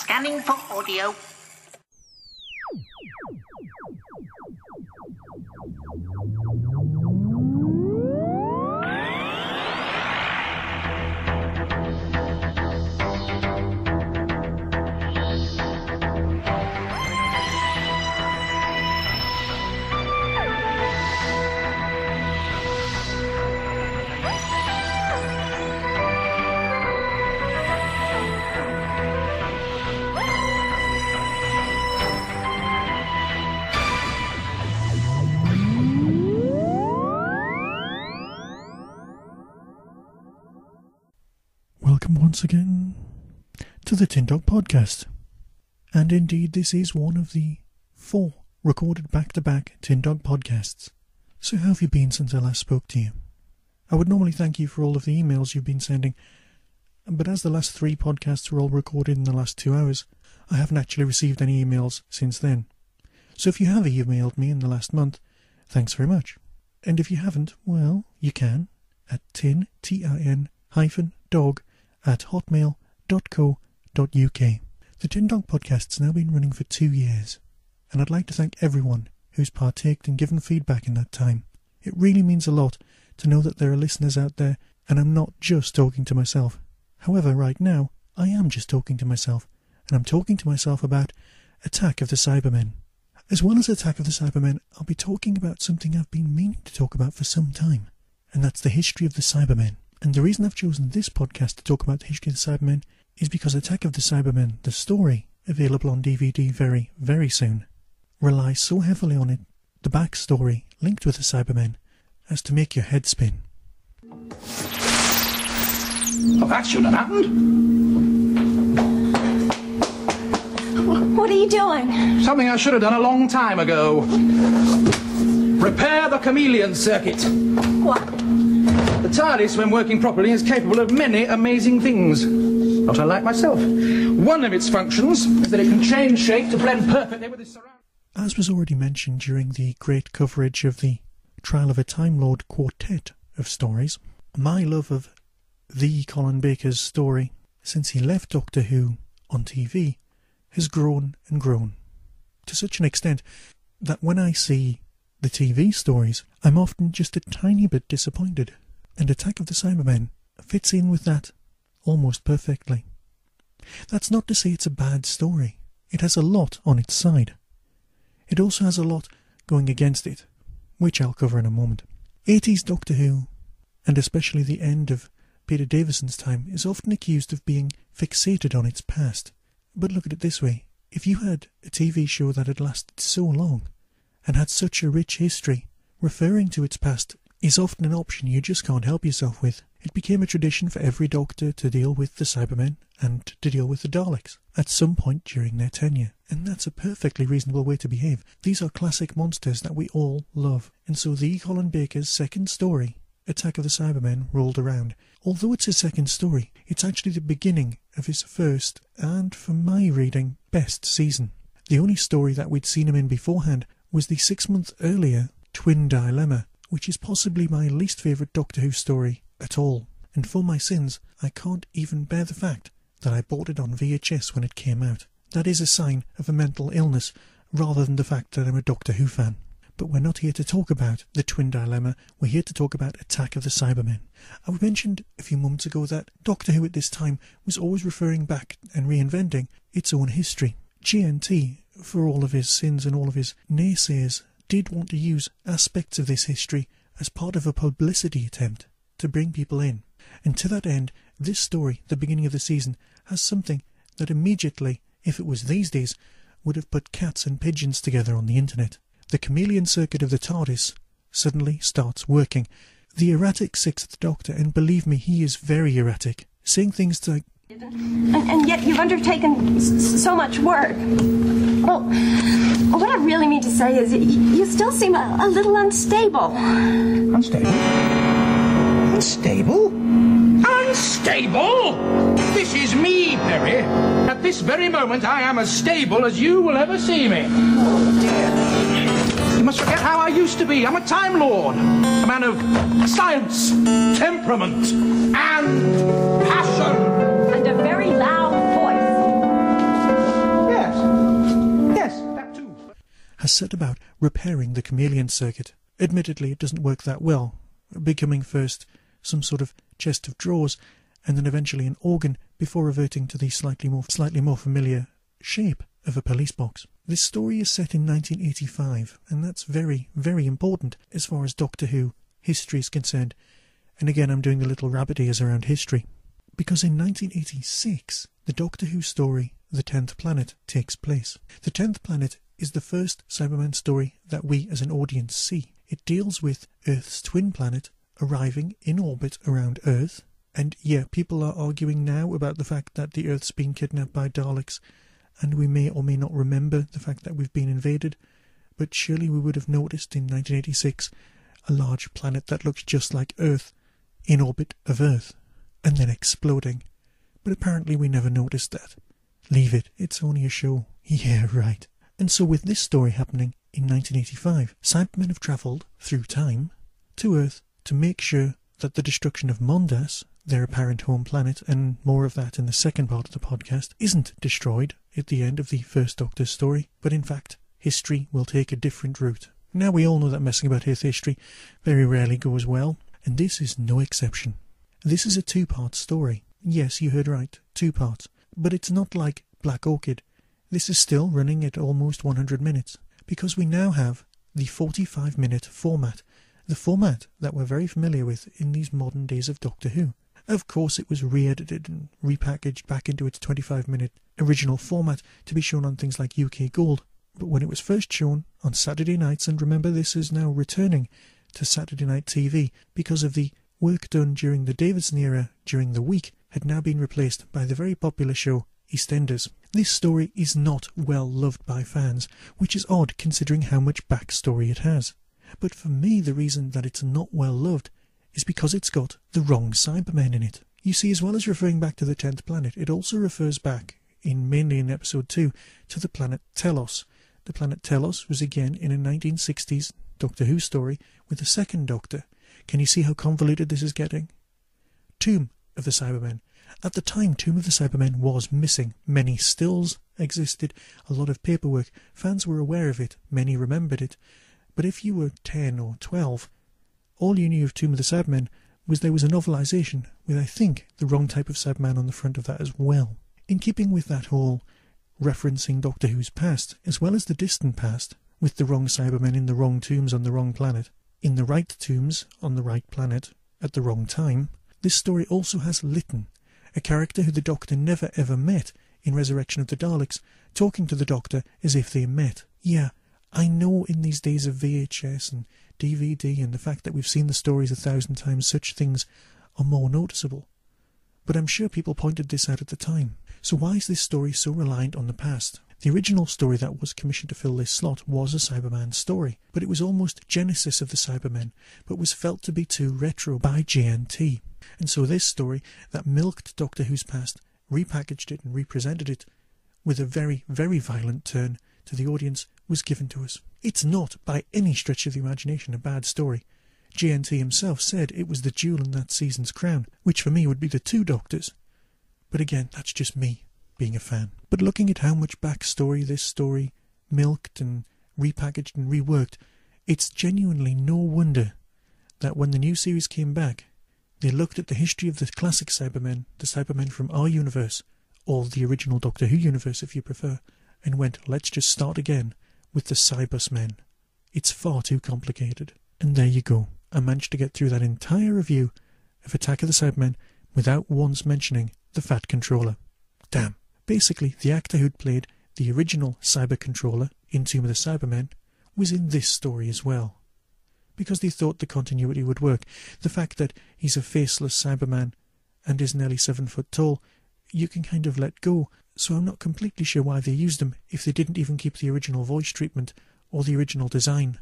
Scanning for audio. Welcome once again to the Tin Dog Podcast. And indeed, this is one of the 4 recorded back-to-back Tin Dog podcasts. So how have you been since I last spoke to you? I would normally thank you for all of the emails you've been sending, but as the last 3 podcasts were all recorded in the last 2 hours, I haven't actually received any emails since then. So if you have emailed me in the last month, thanks very much. And if you haven't, well, you can at tin-dog@hotmail.co.uk. The Tin Dog Podcast's now been running for 2 years, and I'd like to thank everyone who's partaked and given feedback in that time. It really means a lot to know that there are listeners out there, and I'm not just talking to myself. However, right now, I am just talking to myself, and I'm talking to myself about Attack of the Cybermen. As well as Attack of the Cybermen, I'll be talking about something I've been meaning to talk about for some time, and that's the history of the Cybermen. And the reason I've chosen this podcast to talk about the history of the Cybermen is because Attack of the Cybermen, the story, available on DVD very, very soon, relies so heavily on it, the backstory linked with the Cybermen, as to make your head spin. Well, that shouldn't have happened. What are you doing? Something I should have done a long time ago. Repair the chameleon circuit. What? The TARDIS, when working properly, is capable of many amazing things. Not unlike myself. One of its functions is that it can change shape to blend perfectly with its surroundings. As was already mentioned during the great coverage of the Trial of a Time Lord quartet of stories, my love of the Colin Baker's story, since he left Doctor Who on TV, has grown and grown, to such an extent that when I see the TV stories, I'm often just a tiny bit disappointed. And Attack of the Cybermen fits in with that almost perfectly. That's not to say it's a bad story. It has a lot on its side. It also has a lot going against it, which I'll cover in a moment. 80s Doctor Who, and especially the end of Peter Davison's time, is often accused of being fixated on its past. But look at it this way. If you had a TV show that had lasted so long, and had such a rich history, referring to its past is often an option you just can't help yourself with. It became a tradition for every Doctor to deal with the Cybermen and to deal with the Daleks at some point during their tenure. And that's a perfectly reasonable way to behave. These are classic monsters that we all love. And so the Colin Baker's second story, Attack of the Cybermen, rolled around. Although it's his second story, it's actually the beginning of his first, and for my reading, best season. The only story that we'd seen him in beforehand was the 6 months earlier Twin Dilemma, which is possibly my least favourite Doctor Who story at all. And for my sins, I can't even bear the fact that I bought it on VHS when it came out. That is a sign of a mental illness, rather than the fact that I'm a Doctor Who fan. But we're not here to talk about the Twin Dilemma, we're here to talk about Attack of the Cybermen. I mentioned a few moments ago that Doctor Who at this time was always referring back and reinventing its own history. GNT, for all of his sins and all of his naysayers, did want to use aspects of this history as part of a publicity attempt to bring people in. And to that end, this story, the beginning of the season, has something that immediately, if it was these days, would have put cats and pigeons together on the internet. The chameleon circuit of the TARDIS suddenly starts working. The erratic 6th Doctor, and believe me, he is very erratic, saying things like, And yet you've undertaken so much work. Well, what I really mean to say is you still seem a little unstable. Unstable? Unstable? Unstable? This is me, Perry. At this very moment, I am as stable as you will ever see me. Oh, dear. You must forget how I used to be. I'm a Time Lord. A man of science, temperament, and passion. And a very loud voice. has set about repairing the chameleon circuit. Admittedly, it doesn't work that well, becoming first some sort of chest of drawers, and then eventually an organ, before reverting to the slightly more familiar shape of a police box. This story is set in 1985, and that's very, very important as far as Doctor Who history is concerned. And again, I'm doing a little rabbit ears around history, because in 1986, the Doctor Who story, The 10th Planet, takes place. The 10th Planet is the first Cyberman story that we as an audience see. It deals with Earth's twin planet arriving in orbit around Earth, and yeah, people are arguing now about the fact that the Earth's been kidnapped by Daleks, and we may or may not remember the fact that we've been invaded, but surely we would have noticed in 1986 a large planet that looks just like Earth in orbit of Earth, and then exploding. But apparently we never noticed that. Leave it, it's only a show. Yeah, right. And so with this story happening in 1985, Cybermen have travelled through time to Earth to make sure that the destruction of Mondas, their apparent home planet, and more of that in the second part of the podcast, isn't destroyed at the end of the first Doctor's story, but in fact, history will take a different route. Now we all know that messing about Earth history very rarely goes well, and this is no exception. This is a two-part story. Yes, you heard right, 2 parts. But it's not like Black Orchid. This is still running at almost 100 minutes, because we now have the 45-minute format, the format that we're very familiar with in these modern days of Doctor Who. Of course, it was re-edited and repackaged back into its 25-minute original format to be shown on things like UK Gold, but when it was first shown on Saturday nights, and remember this is now returning to Saturday night TV because of the work done during the Davidson era during the week, had now been replaced by the very popular show EastEnders. This story is not well loved by fans, which is odd considering how much backstory it has. But for me, the reason that it's not well loved is because it's got the wrong Cybermen in it. You see, as well as referring back to the 10th planet, it also refers back, mainly in episode 2, to the planet Telos. The planet Telos was again in a 1960s Doctor Who story with the second Doctor. Can you see how convoluted this is getting? Tomb of the Cybermen. At the time, Tomb of the Cybermen was missing. Many stills existed, a lot of paperwork. Fans were aware of it, many remembered it. But if you were 10 or 12, all you knew of Tomb of the Cybermen was there was a novelisation with, I think, the wrong type of Cyberman on the front of that as well. In keeping with that whole referencing Doctor Who's past, as well as the distant past, with the wrong Cybermen in the wrong tombs on the wrong planet, in the right tombs on the right planet, at the wrong time, this story also has Lytton, a character who the Doctor never ever met in Resurrection of the Daleks, talking to the Doctor as if they met. Yeah, I know in these days of VHS and DVD and the fact that we've seen the stories 1,000 times, such things are more noticeable. But I'm sure people pointed this out at the time. So why is this story so reliant on the past? The original story that was commissioned to fill this slot was a Cyberman story, but it was almost Genesis of the Cybermen, but was felt to be too retro by JNT. And so this story that milked Doctor Who's past, repackaged it and represented it with a very, very violent turn to the audience, was given to us. It's not, by any stretch of the imagination, a bad story. JNT himself said it was the jewel in that season's crown, which for me would be the 2 Doctors. But again, that's just me being a fan. But looking at how much backstory this story milked and repackaged and reworked, it's genuinely no wonder that when the new series came back, they looked at the history of the classic Cybermen, the Cybermen from our universe, or the original Doctor Who universe if you prefer, and went, let's just start again with the Cybersmen. It's far too complicated. And there you go. I managed to get through that entire review of Attack of the Cybermen without once mentioning the Fat Controller. Damn. Basically, the actor who'd played the original Cyber Controller in Tomb of the Cybermen was in this story as well, because they thought the continuity would work. The fact that he's a faceless Cyberman and is nearly 7 foot tall, you can kind of let go, so I'm not completely sure why they used him if they didn't even keep the original voice treatment or the original design.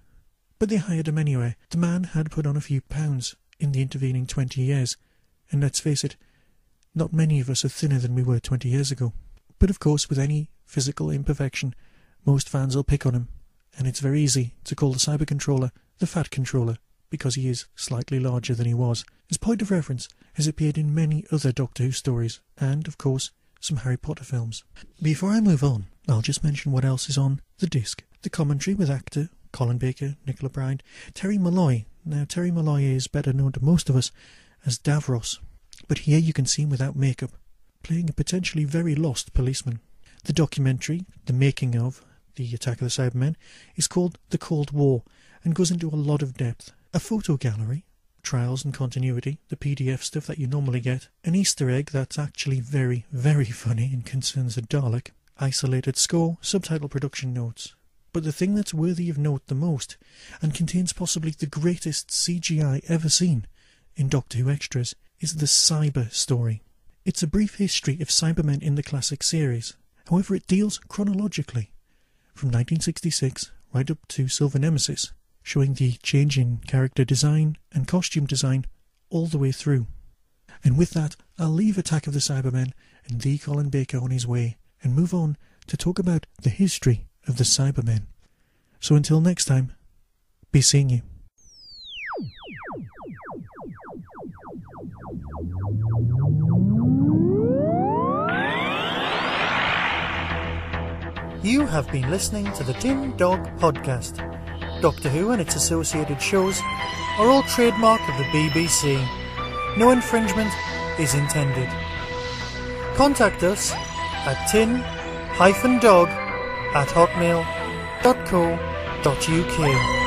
But they hired him anyway. The man had put on a few pounds in the intervening 20 years, and let's face it, not many of us are thinner than we were 20 years ago. But of course, with any physical imperfection, most fans will pick on him, and it's very easy to call the Cyber Controller the Fat Controller, because he is slightly larger than he was. His point of reference has appeared in many other Doctor Who stories, and, of course, some Harry Potter films. Before I move on, I'll just mention what else is on the disc. The commentary with actor Colin Baker, Nicola Bryant, Terry Malloy. Now, Terry Malloy is better known to most of us as Davros, but here you can see him without makeup, playing a potentially very lost policeman. The documentary, The Making of the Attack of the Cybermen, is called The Cold War and goes into a lot of depth. A photo gallery, trials and continuity, the PDF stuff that you normally get, an Easter egg that's actually very, very funny and concerns a Dalek, isolated score, subtitle production notes. But the thing that's worthy of note the most, and contains possibly the greatest CGI ever seen in Doctor Who extras, is the Cyber story. It's a brief history of Cybermen in the classic series. However, it deals chronologically, from 1966 right up to Silver Nemesis, showing the change in character design and costume design all the way through. And with that, I'll leave Attack of the Cybermen and the Colin Baker on his way, and move on to talk about the history of the Cybermen. So until next time, be seeing you. You have been listening to the Tin Dog Podcast. Doctor Who and its associated shows are all trademark of the BBC. No infringement is intended. Contact us at tin-dog@hotmail.co.uk.